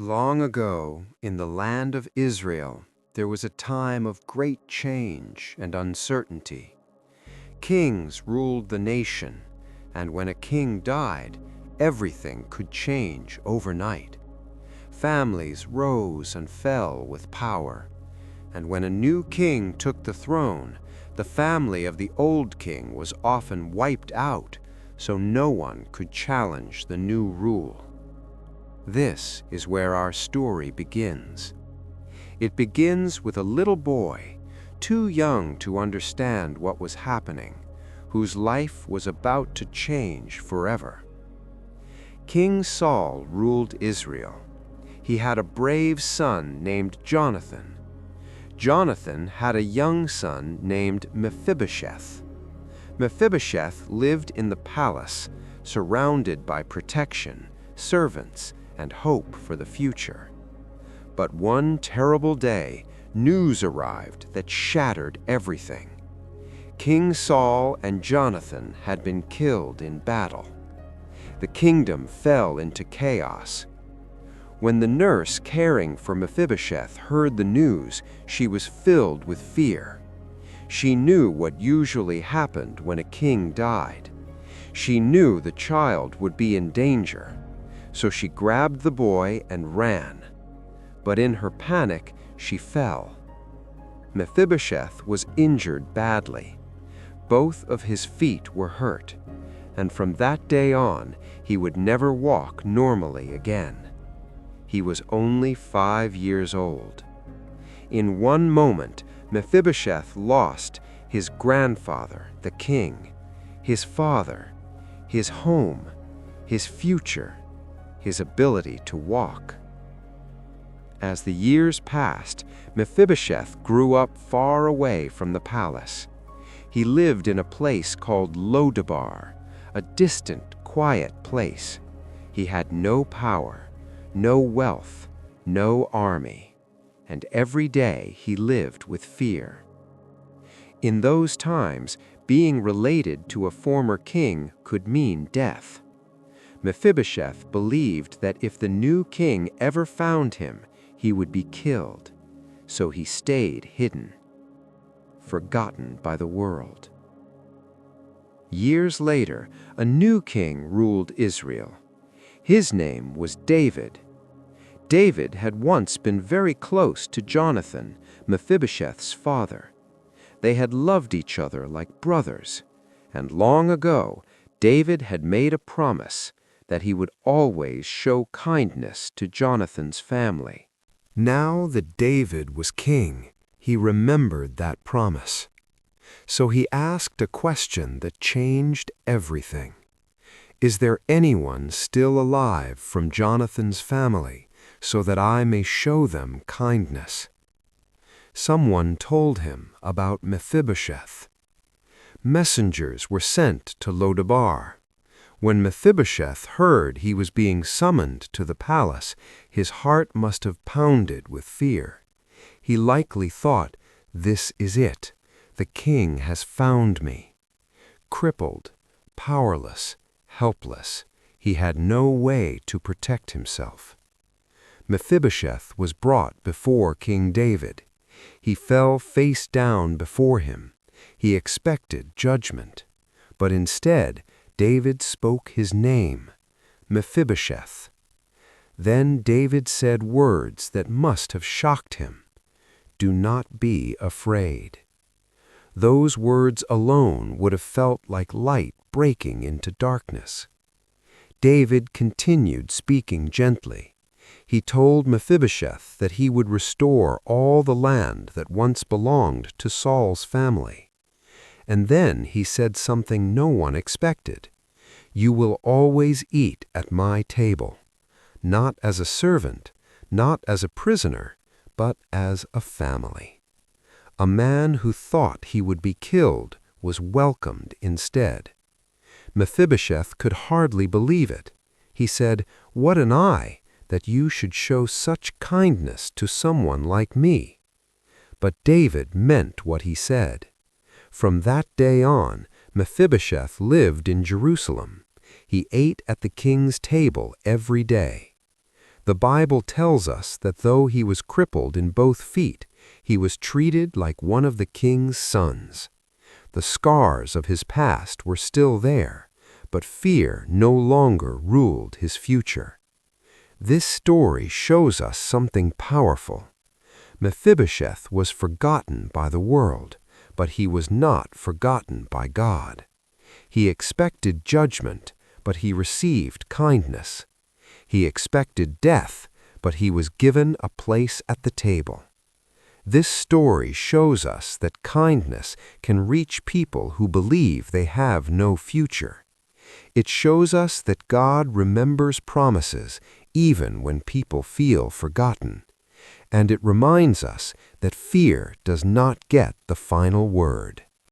Long ago, in the land of Israel, there was a time of great change and uncertainty. Kings ruled the nation, and when a king died, everything could change overnight. Families rose and fell with power, and when a new king took the throne, the family of the old king was often wiped out, so no one could challenge the new rule. This is where our story begins. It begins with a little boy, too young to understand what was happening, whose life was about to change forever. King Saul ruled Israel. He had a brave son named Jonathan. Jonathan had a young son named Mephibosheth. Mephibosheth lived in the palace, surrounded by protection, servants, and hope for the future. But one terrible day, news arrived that shattered everything. King Saul and Jonathan had been killed in battle. The kingdom fell into chaos. When the nurse caring for Mephibosheth heard the news, she was filled with fear. She knew what usually happened when a king died. She knew the child would be in danger. So she grabbed the boy and ran. But in her panic, she fell. Mephibosheth was injured badly. Both of his feet were hurt, and from that day on, he would never walk normally again. He was only 5 years old. In one moment, Mephibosheth lost his grandfather, the king, his father, his home, his future, his ability to walk. As the years passed, Mephibosheth grew up far away from the palace. He lived in a place called Lodabar, a distant, quiet place. He had no power, no wealth, no army, and every day he lived with fear. In those times, being related to a former king could mean death. Mephibosheth believed that if the new king ever found him, he would be killed, so he stayed hidden, forgotten by the world. Years later, a new king ruled Israel. His name was David. David had once been very close to Jonathan, Mephibosheth's father. They had loved each other like brothers, and long ago, David had made a promise that he would always show kindness to Jonathan's family. Now that David was king, he remembered that promise. So he asked a question that changed everything. Is there anyone still alive from Jonathan's family, so that I may show them kindness? Someone told him about Mephibosheth. Messengers were sent to Lodabar. When Mephibosheth heard he was being summoned to the palace, his heart must have pounded with fear. He likely thought, "This is it. The king has found me." Crippled, powerless, helpless, he had no way to protect himself. Mephibosheth was brought before King David. He fell face down before him. He expected judgment, but instead, David spoke his name, Mephibosheth. Then David said words that must have shocked him. "Do not be afraid." Those words alone would have felt like light breaking into darkness. David continued speaking gently. He told Mephibosheth that he would restore all the land that once belonged to Saul's family. And then he said something no one expected. "You will always eat at my table, not as a servant, not as a prisoner, but as a family." A man who thought he would be killed was welcomed instead. Mephibosheth could hardly believe it. He said, "What an eye, that you should show such kindness to someone like me." But David meant what he said. From that day on, Mephibosheth lived in Jerusalem. He ate at the king's table every day. The Bible tells us that though he was crippled in both feet, he was treated like one of the king's sons. The scars of his past were still there, but fear no longer ruled his future. This story shows us something powerful. Mephibosheth was forgotten by the world, but he was not forgotten by God. He expected judgment, but he received kindness. He expected death, but he was given a place at the table. This story shows us that kindness can reach people who believe they have no future. It shows us that God remembers promises even when people feel forgotten. And it reminds us that fear does not get the final word.